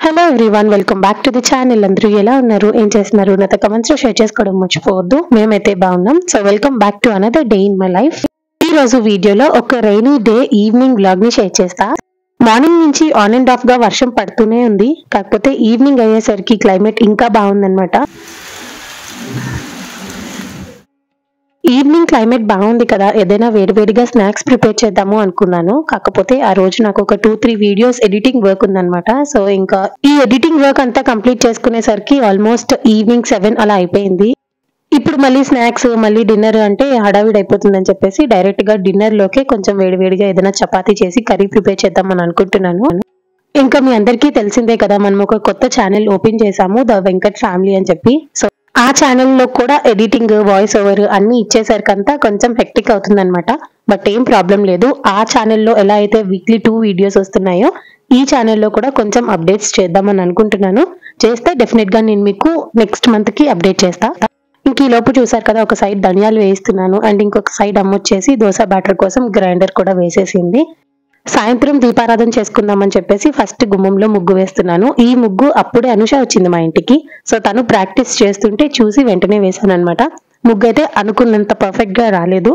Hello everyone, welcome back to the channel. అందరూ ఎలా ఉన్నారు, ఏం చేస్తున్నారు? నాతో కమెంట్స్ లో షేర్ చేసుకోవడం మర్చిపోవద్దు. మేమైతే బాగున్నాం. So welcome back to another day in my life. ఈ రోజు వీడియోలో ఒక రైనీ డే ఈవినింగ్ వ్లాగ్ ని షేర్ చేస్తా. మార్నింగ్ నుంచి ఆన్ అండ్ ఆఫ్ గా వర్షం పడుతూనే ఉంది. కాకపోతే ఈవినింగ్ అయ్యేసరికి క్లైమేట్ ఇంకా బాగుందన్నమాట. ఈవినింగ్ క్లైమేట్ బాగుంది కదా, ఏదైనా వేడివేడిగా స్నాక్స్ ప్రిపేర్ చేద్దాము అనుకున్నాను. కాకపోతే ఆ రోజు నాకు ఒక 2-3 వీడియోస్ ఎడిటింగ్ వర్క్ ఉందన్నమాట. సో ఇంకా ఈ ఎడిటింగ్ వర్క్ అంతా కంప్లీట్ చేసుకునేసరికి ఆల్మోస్ట్ ఈవినింగ్ 7 అలా అయిపోయింది. ఇప్పుడు మళ్ళీ స్నాక్స్, మళ్ళీ డిన్నర్ అంటే హడావిడి అయిపోతుందని చెప్పేసి డైరెక్ట్ గా డిన్నర్ లోకే కొంచెం వేడివేడిగా ఏదైనా చపాతీ చేసి కర్రీ ప్రిపేర్ చేద్దామని అనుకుంటున్నాను. ఇంకా మీ అందరికీ తెలిసిందే కదా, మనం ఒక కొత్త ఛానల్ ఓపెన్ చేసాము, ద వెంకట్ ఫ్యామిలీ అని చెప్పి. సో ఆ ఛానల్లో కూడా ఎడిటింగ్, వాయిస్ ఓవర్ అన్ని ఇచ్చేసరికంతా కొంచెం హెక్టిక్ అవుతుంది అనమాట. బట్ ఏం ప్రాబ్లం లేదు. ఆ ఛానల్లో ఎలా అయితే వీక్లీ 2 వీడియోస్ వస్తున్నాయో, ఈ ఛానల్లో కూడా కొంచెం అప్డేట్స్ చేద్దామని అనుకుంటున్నాను. చేస్తే డెఫినెట్ గా నేను మీకు నెక్స్ట్ మంత్ కి అప్డేట్ చేస్తా. ఇంక ఈ లోపు చూసారు కదా, ఒక సైడ్ ధనియాలు వేయిస్తున్నాను అండ్ ఇంకొక సైడ్ అమ్మొచ్చేసి దోశ బ్యాటర్ కోసం గ్రైండర్ కూడా వేసేసింది. సాయంత్రం దీపారాధన చేసుకుందామని చెప్పేసి ఫస్ట్ గుమ్మంలో ముగ్గు వేస్తున్నాను. ఈ ముగ్గు అప్పుడే అనుష వచ్చింది మా ఇంటికి. సో తను ప్రాక్టీస్ చేస్తుంటే చూసి వెంటనే వేసాను అనమాట. ముగ్గు అయితే అనుకున్నంత పర్ఫెక్ట్ గా రాలేదు.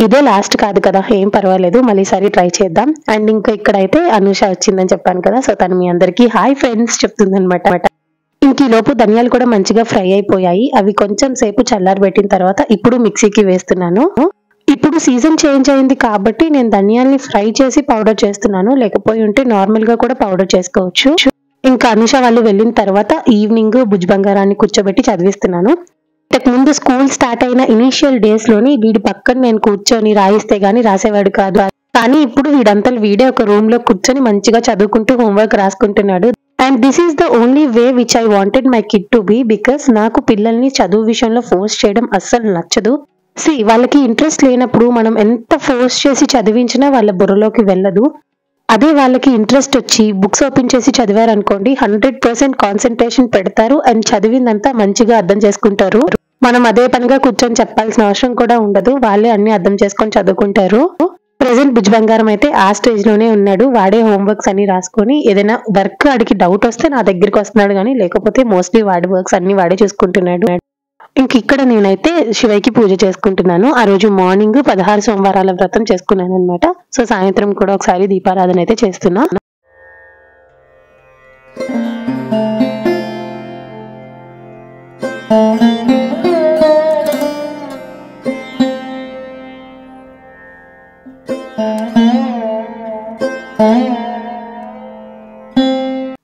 ఇదే లాస్ట్ కాదు కదా, ఏం పర్వాలేదు, మళ్ళీ సరి ట్రై చేద్దాం. అండ్ ఇంకా ఇక్కడైతే అనుష వచ్చిందని చెప్పాను కదా, సో తను మీ అందరికి హాయ్ ఫ్రెండ్స్ చెప్తుంది అనమాట. ఇంక ఈ లోపు ధనియాలు కూడా మంచిగా ఫ్రై అయిపోయాయి. అవి కొంచెం సేపు చల్లారబెట్టిన తర్వాత ఇప్పుడు మిక్సీకి వేస్తున్నాను. ఇప్పుడు సీజన్ చేంజ్ అయింది కాబట్టి నేను ధనియాల్ని ఫ్రై చేసి పౌడర్ చేస్తున్నాను. లేకపోయి ఉంటే నార్మల్ గా కూడా పౌడర్ చేసుకోవచ్చు. ఇంకా అనుష వాళ్ళు వెళ్ళిన తర్వాత ఈవినింగ్ భుజ్ బంగారాన్ని కూర్చోబెట్టి చదివిస్తున్నాను. ఇంతకు ముందు స్కూల్ స్టార్ట్ అయిన ఇనీషియల్ డేస్ లోని వీడి పక్కన నేను కూర్చొని రాయిస్తే గానీ రాసేవాడు కాదు. కానీ ఇప్పుడు వీడంతలు వీడే ఒక రూమ్ లో కూర్చొని మంచిగా చదువుకుంటూ హోంవర్క్ రాసుకుంటున్నాడు. And this is the only way which I wanted my kid to be. Because నాకు పిల్లల్ని చదువు విషయంలో ఫోర్స్ చేయడం అస్సలు నచ్చదు. వాళ్ళకి ఇంట్రెస్ట్ లేనప్పుడు మనం ఎంత ఫోర్స్ చేసి చదివించినా వాళ్ళ బుర్రలోకి వెళ్ళదు. అదే వాళ్ళకి ఇంట్రెస్ట్ వచ్చి బుక్స్ ఓపెన్ చేసి చదివారనుకోండి, 100% కాన్సన్ట్రేషన్ పెడతారు అండ్ చదివిందంతా మంచిగా అర్థం చేసుకుంటారు. మనం అదే పనిగా కూర్చొని చెప్పాల్సిన అవసరం కూడా ఉండదు, వాళ్ళే అన్ని అర్థం చేసుకొని చదువుకుంటారు. ప్రెసెంట్ భుజ్ బంగారం అయితే ఆ స్టేజ్ లోనే ఉన్నాడు. వాడే హోంవర్క్స్ అన్ని రాసుకొని ఏదైనా వర్క్ వాడికి డౌట్ వస్తే నా దగ్గరికి వస్తున్నాడు, కానీ లేకపోతే మోస్ట్లీ వాడి వర్క్స్ అన్ని వాడే చూసుకుంటున్నాడు. ఇంక ఇక్కడ నేనైతే శివయ్యకి పూజ చేసుకుంటున్నాను. ఆ రోజు మార్నింగ్ 16 సోమవారాల వ్రతం చేసుకున్నాను అనమాట. సో సాయంత్రం కూడా ఒకసారి దీపారాధన అయితే చేస్తున్నా.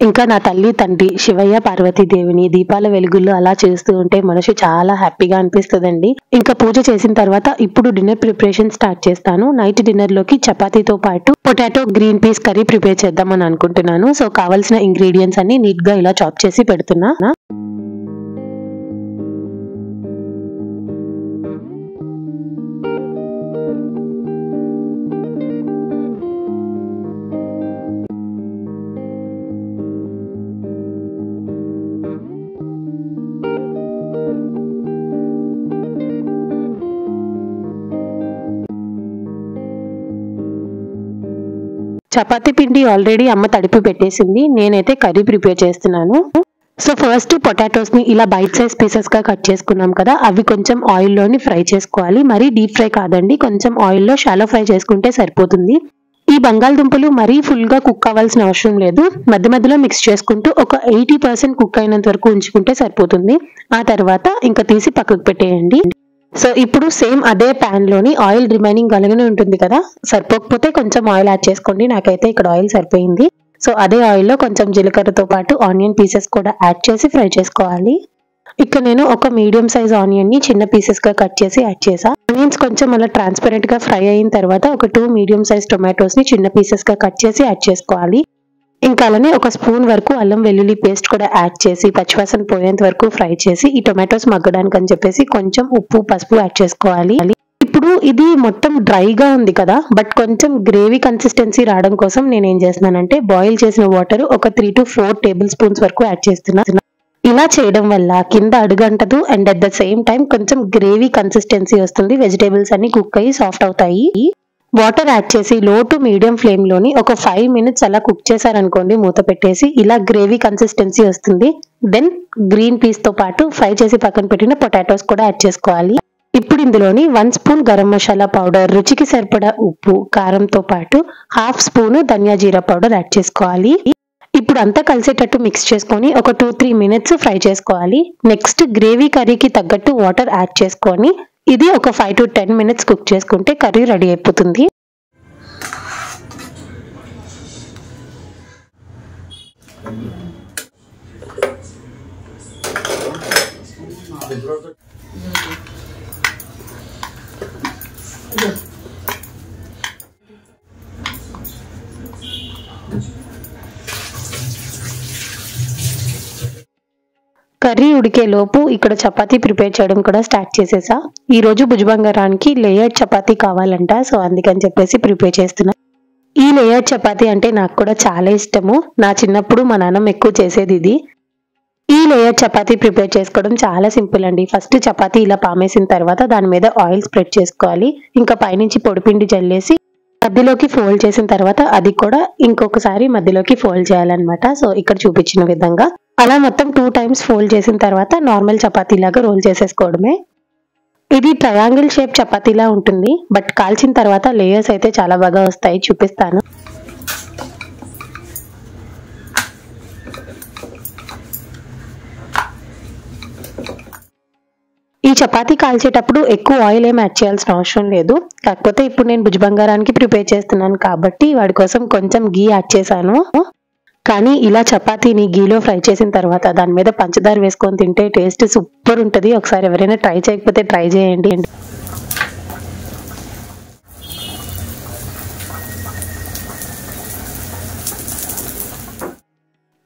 ఇంకా నా తల్లి తండ్రి శివయ్య పార్వతీదేవిని దీపాల వెలుగుల్లో అలా చేస్తూ ఉంటే మనసు చాలా హ్యాపీగా అనిపిస్తుందండి. ఇంకా పూజ చేసిన తర్వాత ఇప్పుడు డిన్నర్ ప్రిపరేషన్ స్టార్ట్ చేస్తాను. నైట్ డిన్నర్ లోకి చపాతీతో పాటు potato green peas curry prepare చేద్దామని అనుకుంటున్నాను. సో కావాల్సిన ఇంగ్రీడియంట్స్ అన్ని నీట్ గా ఇలా చాప్ చేసి పెడుతున్నా. చపాతీ పిండి ఆల్రెడీ అమ్మ తడిపి పెట్టేసింది. నేనైతే కర్రీ ప్రిపేర్ చేస్తున్నాను. సో ఫస్ట్ పొటాటోస్ ని ఇలా బైట్ సైజ్ పీసెస్ గా కట్ చేసుకున్నాం కదా, అవి కొంచెం ఆయిల్ లోని ఫ్రై చేసుకోవాలి. మరీ డీప్ ఫ్రై కాదండి, కొంచెం ఆయిల్ లో షాలో ఫ్రై చేసుకుంటే సరిపోతుంది. ఈ బంగాళదుంపలు మరీ ఫుల్ గా కుక్ అవ్వాల్సిన అవసరం లేదు. మధ్య మధ్యలో మిక్స్ చేసుకుంటూ ఒక 80% కుక్ అయినంత వరకు ఉంచుకుంటే సరిపోతుంది. ఆ తర్వాత ఇంకా తీసి పక్కకు పెట్టేయండి. సో ఇప్పుడు సేమ్ అదే ప్యాన్ లోని ఆయిల్ రిమైనింగ్ అలాగనే ఉంటుంది కదా, సరిపోకపోతే కొంచెం ఆయిల్ యాడ్ చేసుకోండి. నాకైతే ఇక్కడ ఆయిల్ సరిపోయింది. సో అదే ఆయిల్ లో కొంచెం జీలకర్రతో పాటు ఆనియన్ పీసెస్ కూడా యాడ్ చేసి ఫ్రై చేసుకోవాలి. ఇక్కడ నేను ఒక మీడియం సైజ్ ఆనియన్ ని చిన్న పీసెస్ గా కట్ చేసి యాడ్ చేసా. ఆనియన్స్ కొంచెం అలా ట్రాన్స్పరెంట్ గా ఫ్రై అయిన తర్వాత ఒక 2 మీడియం సైజ్ టొమాటోస్ ని చిన్న పీసెస్ గా కట్ చేసి యాడ్ చేసుకోవాలి. ఇంకా అలానే ఒక స్పూన్ వరకు అల్లం వెల్లుల్లి పేస్ట్ కూడా యాడ్ చేసి పచ్చివాసన పోయేంత వరకు ఫ్రై చేసి ఈ టొమాటోస్ మగ్గడానికి అని చెప్పేసి కొంచెం ఉప్పు, పసుపు యాడ్ చేసుకోవాలి. ఇప్పుడు ఇది మొత్తం డ్రైగా ఉంది కదా, బట్ కొంచెం గ్రేవీ కన్సిస్టెన్సీ రావడం కోసం నేను ఏం చేస్తున్నానంటే బాయిల్ చేసిన వాటర్ ఒక 3 to 4 టేబుల్ స్పూన్స్ వరకు యాడ్ చేస్తున్నా. ఇలా చేయడం వల్ల కింద అడుగంటదు and at the same time కొంచెం గ్రేవీ కన్సిస్టెన్సీ వస్తుంది. వెజిటేబుల్స్ అన్ని కుక్ అయ్యి సాఫ్ట్ అవుతాయి. వాటర్ యాడ్ చేసి లో టు మీడియం ఫ్లేమ్ లోని ఒక 5 మినిట్స్ అలా కుక్ చేశారనుకోండి, మూత పెట్టేసి ఇలా గ్రేవీ కన్సిస్టెన్సీ వస్తుంది. దెన్ గ్రీన్ పీస్ తో పాటు ఫ్రై చేసి పక్కన పెట్టిన పొటాటోస్ కూడా యాడ్ చేసుకోవాలి. ఇప్పుడు ఇందులోని 1 స్పూన్ గరం మసాలా పౌడర్, రుచికి సరిపడా ఉప్పు, కారంతో పాటు 1/2 స్పూన్ ధనియా జీరా పౌడర్ యాడ్ చేసుకోవాలి. ఇప్పుడు అంతా కలిసేటట్టు మిక్స్ చేసుకొని ఒక 2-3 మినిట్స్ ఫ్రై చేసుకోవాలి. నెక్స్ట్ గ్రేవీ కర్రీకి తగ్గట్టు వాటర్ యాడ్ చేసుకొని ఇది ఒక 5 to 10 మినిట్స్ కుక్ చేసుకుంటే కర్రీ రెడీ అయిపోతుంది. కర్రీ ఉడికే లోపు ఇక్కడ చపాతీ ప్రిపేర్ చేయడం కూడా స్టార్ట్ చేసేసా. ఈ రోజు భుజబంగారానికి లేయర్డ్ చపాతీ కావాలంట, సో అందుకని చెప్పేసి ప్రిపేర్ చేస్తున్నా. ఈ లేయర్డ్ చపాతీ అంటే నాకు కూడా చాలా ఇష్టము. నా చిన్నప్పుడు మా నాన్నమ్మ ఎక్కువ చేసేది ఇది. ఈ లేయర్ చపాతీ ప్రిపేర్ చేసుకోవడం చాలా సింపుల్ అండి. ఫస్ట్ చపాతీ ఇలా పామేసిన తర్వాత దాని మీద ఆయిల్ స్ప్రెడ్ చేసుకోవాలి. ఇంకా పైనుంచి పొడిపిండి జల్లేసి మధ్యలోకి ఫోల్డ్ చేసిన తర్వాత అది కూడా ఇంకొకసారి మధ్యలోకి ఫోల్డ్ చేయాలన్నమాట. సో ఇక్కడ చూపించిన విధంగా అలా మొత్తం 2 టైమ్స్ ఫోల్డ్ చేసిన తర్వాత నార్మల్ చపాతీ లాగా రోల్ చేసేసుకోవడమే. ఇది ట్రయాంగిల్ షేప్ చపాతీలా ఉంటుంది, బట్ కాల్చిన తర్వాత లేయర్స్ అయితే చాలా బాగా వస్తాయి, చూపిస్తాను. ఈ చపాతీ కాల్చేటప్పుడు ఎక్కువ ఆయిల్ ఏం యాడ్ చేయాల్సిన అవసరం లేదు. కాకపోతే ఇప్పుడు నేను భుజబంగారానికి ప్రిపేర్ చేస్తున్నాను కాబట్టి వాడి కోసం కొంచెం గీ యాడ్ చేశాను. కానీ ఇలా చపాతీని గీలో ఫ్రై చేసిన తర్వాత దాని మీద పంచదార వేసుకొని తింటే టేస్ట్ సూపర్ ఉంటుంది. ఒకసారి ఎవరైనా ట్రై చేయకపోతే ట్రై చేయండి.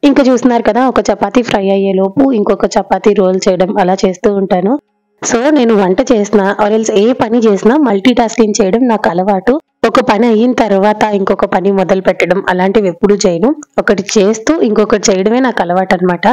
ఇంకా చూస్తున్నారు కదా, ఒక చపాతీ ఫ్రై అయ్యే లోపు ఇంకొక చపాతీ రోల్ చేయడం అలా చేస్తూ ఉంటాను. సో నేను వంట చేసినా ఆర్ఎల్స్ ఏ పని చేసినా మల్టీ టాస్కింగ్ చేయడం నాకు అలవాటు. ఒక పని అయిన తర్వాత ఇంకొక పని మొదలు పెట్టడం అలాంటివి ఎప్పుడు చేయను. ఒకటి చేస్తూ ఇంకొకటి చేయడమే నాకు అలవాటు అనమాట.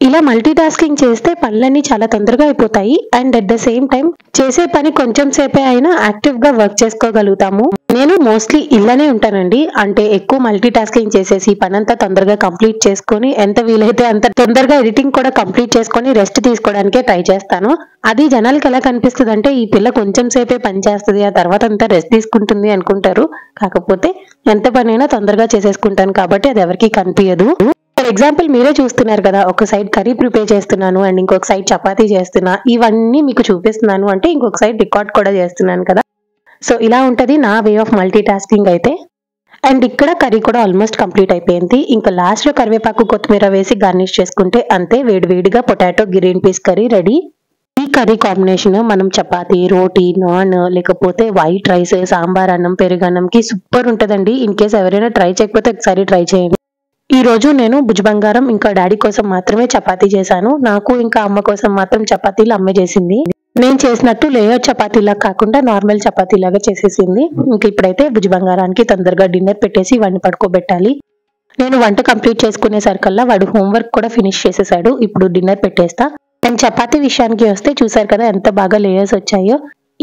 ఇలా మల్టీ టాస్కింగ్ చేస్తే పనులన్నీ చాలా తొందరగా అయిపోతాయి. And at the same time చేసే పని కొంచెం సేపే అయినా యాక్టివ్ గా వర్క్ చేసుకోగలుగుతాము. నేను మోస్ట్లీ ఇలానే ఉంటానండి. అంటే ఎక్కువ మల్టీ టాస్కింగ్ చేసేసి పనంతా తొందరగా కంప్లీట్ చేసుకొని ఎంత వీలైతే అంత తొందరగా ఎడిటింగ్ కూడా కంప్లీట్ చేసుకొని రెస్ట్ తీసుకోవడానికే ట్రై చేస్తాను. అది జనాలకి ఎలా కనిపిస్తుంది అంటే ఈ పిల్ల కొంచెం సేపే పని చేస్తుంది, ఆ తర్వాత అంతా రెస్ట్ తీసుకుంటుంది అనుకుంటారు. కాకపోతే ఎంత పనైనా తొందరగా చేసేసుకుంటాను కాబట్టి అది ఎవరికి కనిపించదు. ఫర్ ఎగ్జాంపుల్ మీరే చూస్తున్నారు కదా, ఒక సైడ్ కర్రీ ప్రిపేర్ చేస్తున్నాను అండ్ ఇంకొక సైడ్ చపాతీ చేస్తున్నా. ఇవన్నీ మీకు చూపిస్తున్నాను అంటే ఇంకొక సైడ్ రికార్డ్ కూడా చేస్తున్నాను కదా. సో ఇలా ఉంటది నా వే ఆఫ్ మల్టీ టాస్కింగ్ అయితే. అండ్ ఇక్కడ కర్రీ కూడా ఆల్మోస్ట్ కంప్లీట్ అయిపోయింది. ఇంకా లాస్ట్ లో కరివేపాకు కొత్తిమీర వేసి గార్నిష్ చేసుకుంటే అంతే, వేడివేడిగా potato green peas curry ready. ఈ కర్రీ కాంబినేషన్ మనం చపాతీ, రోటీ, నాన్ లేకపోతే వైట్ రైస్, సాంబార్ అన్నం, పెరుగన్నంకి సూపర్ ఉంటదండి. ఇన్ కేస్ ఎవరైనా ట్రై చేయకపోతే ఒకసారి ట్రై చేయండి. ఈ రోజు నేను భుజబంగారం ఇంకా డాడీ కోసం మాత్రమే చపాతీ చేశాను. నాకు ఇంకా అమ్మ కోసం మాత్రం చపాతీలు అమ్మ చేసింది. నేను చేసినట్టు లేయర్ చపాతీలా కాకుండా నార్మల్ చపాతీలాగా చేసేసింది. ఇంక ఇప్పుడైతే భుజబంగారానికి తొందరగా డిన్నర్ పెట్టేసి వాడిని పడుకోబెట్టాలి. నేను వంట కంప్లీట్ చేసుకునే సరికల్లా వాడు హోంవర్క్ కూడా ఫినిష్ చేసేసాడు. ఇప్పుడు డిన్నర్ పెట్టేస్తా. అండ్ చపాతీ విషయానికి వస్తే చూసారు కదా ఎంత బాగా లేయర్స్ వచ్చాయో.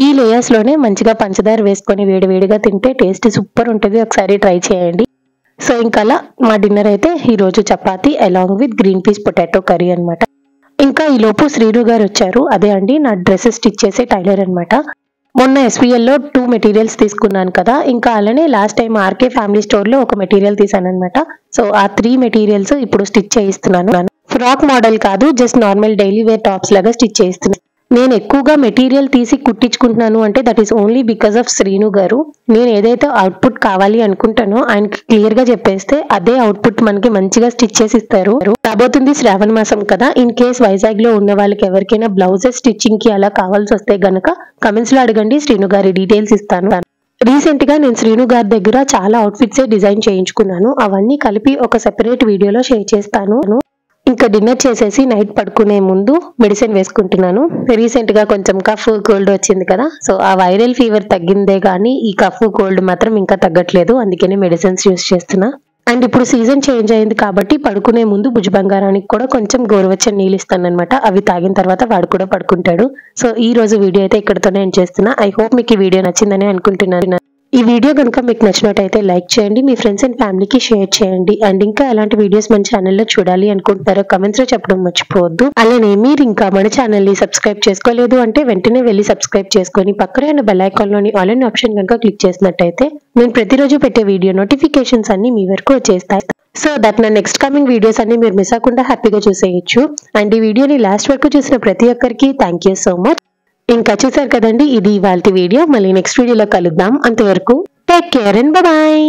ఈ లేయర్స్ లోనే మంచిగా పంచదార వేసుకొని వేడివేడిగా తింటే టేస్ట్ సూపర్ ఉంటుంది. ఒకసారి ట్రై చేయండి. సో ఇంకా మా డిన్నర్ అయితే ఈ రోజు chapati along with green peas potato curry అనమాట. ఇంకా ఈ లోపు శ్రీను గారు వచ్చారు. అదే అండి నా డ్రెస్సెస్ స్టిచ్ చేసే టైలర్ అనమాట. మొన్న SVL లో 2 మెటీరియల్స్ తీసుకున్నాను కదా, ఇంకా అలానే last time RK family store లో ఒక మెటీరియల్ తీసాను అనమాట. సో ఆ 3 మెటీరియల్స్ ఇప్పుడు స్టిచ్ చేయిస్తున్నాను. ఫ్రాక్ మోడల్ కాదు, just normal daily wear tops లాగా స్టిచ్ చేయిస్తున్నాను. నేను ఎక్కువగా మెటీరియల్ తీసి కుట్టించుకుంటున్నాను అంటే that is only because of Srinu garu. నేను ఏదైతే అవుట్పుట్ కావాలి అనుకుంటానో ఆయనకి క్లియర్ గా చెప్పేస్తే అదే అవుట్పుట్ మనకి మంచిగా స్టిచ్ చేసి ఇస్తారు. రాబోతుంది శ్రావణ మాసం కదా, ఇన్ కేస్ వైజాగ్ లో ఉన్న వాళ్ళకి ఎవరికైనా బ్లౌజెస్ స్టిచ్చింగ్ కి అలా కావాల్సి వస్తే గనక కమెంట్స్ లో అడగండి, శ్రీను గారి డీటెయిల్స్ ఇస్తాను. రీసెంట్ గా నేను శ్రీను గారి దగ్గర చాలా అవుట్ఫిట్స్ డిజైన్ చేయించుకున్నాను. అవన్నీ కలిపి ఒక సెపరేట్ వీడియోలో షేర్ చేస్తాను. ఇంకా డిన్నర్ చేసేసి నైట్ పడుకునే ముందు మెడిసిన్ వేసుకుంటున్నాను. రీసెంట్ గా కొంచెం కఫ్ కోల్డ్ వచ్చింది కదా, సో ఆ వైరల్ ఫీవర్ తగ్గిందే కానీ ఈ కఫ్ కోల్డ్ మాత్రం ఇంకా తగ్గట్లేదు. అందుకనే మెడిసిన్స్ యూస్ చేస్తున్నా. అండ్ ఇప్పుడు సీజన్ చేంజ్ అయింది కాబట్టి పడుకునే ముందు భుజబంగారానికి కూడా కొంచెం గోరువెచ్చని నీళ్ళు ఇస్తాను అనమాట. అవి తాగిన తర్వాత వాడు కూడా పడుకుంటాడు. సో ఈ రోజు వీడియో అయితే ఇక్కడతోనే ఎండ్ చేస్తున్నా. ఐ హోప్ మీకు ఈ వీడియో నచ్చిందని అనుకుంటున్నాను. ఈ వీడియో కనుక మీకు నచ్చినట్టయితే లైక్ చేయండి, మీ ఫ్రెండ్స్ అండ్ ఫ్యామిలీకి షేర్ చేయండి. అండ్ ఇంకా ఎలాంటి వీడియోస్ మన ఛానల్లో చూడాలి అనుకుంటున్నారో కమెంట్స్ లో చెప్పడం మర్చిపోవద్దు. అలానే మీరు ఇంకా మన ఛానల్ ని సబ్స్క్రైబ్ చేసుకోలేదు అంటే వెంటనే వెళ్ళి సబ్స్క్రైబ్ చేసుకొని పక్కనే ఉన్న బెల్ ఐకాన్ లోని ఆల్ అనే ఆప్షన్ కనుక క్లిక్ చేసినట్టయితే నేను ప్రతిరోజు పెట్టే వీడియో నోటిఫికేషన్స్ అన్ని మీ వరకు వచ్చేస్తాయి. సో దట్ నా నెక్స్ట్ కమింగ్ వీడియోస్ అన్ని మీరు మిస్ అవ్వకుండా హ్యాపీగా చూసేయచ్చు. అండ్ ఈ వీడియోని లాస్ట్ వరకు చూసిన ప్రతి ఒక్కరికి థ్యాంక్ యూ సో మచ్. ఇంకా చూసారు కదండి, ఇది ఇవాల్టి వీడియో. మళ్ళీ నెక్స్ట్ వీడియోలో కలుద్దాం. అంతవరకు టేక్ కేర్ అండ్ బాయ్.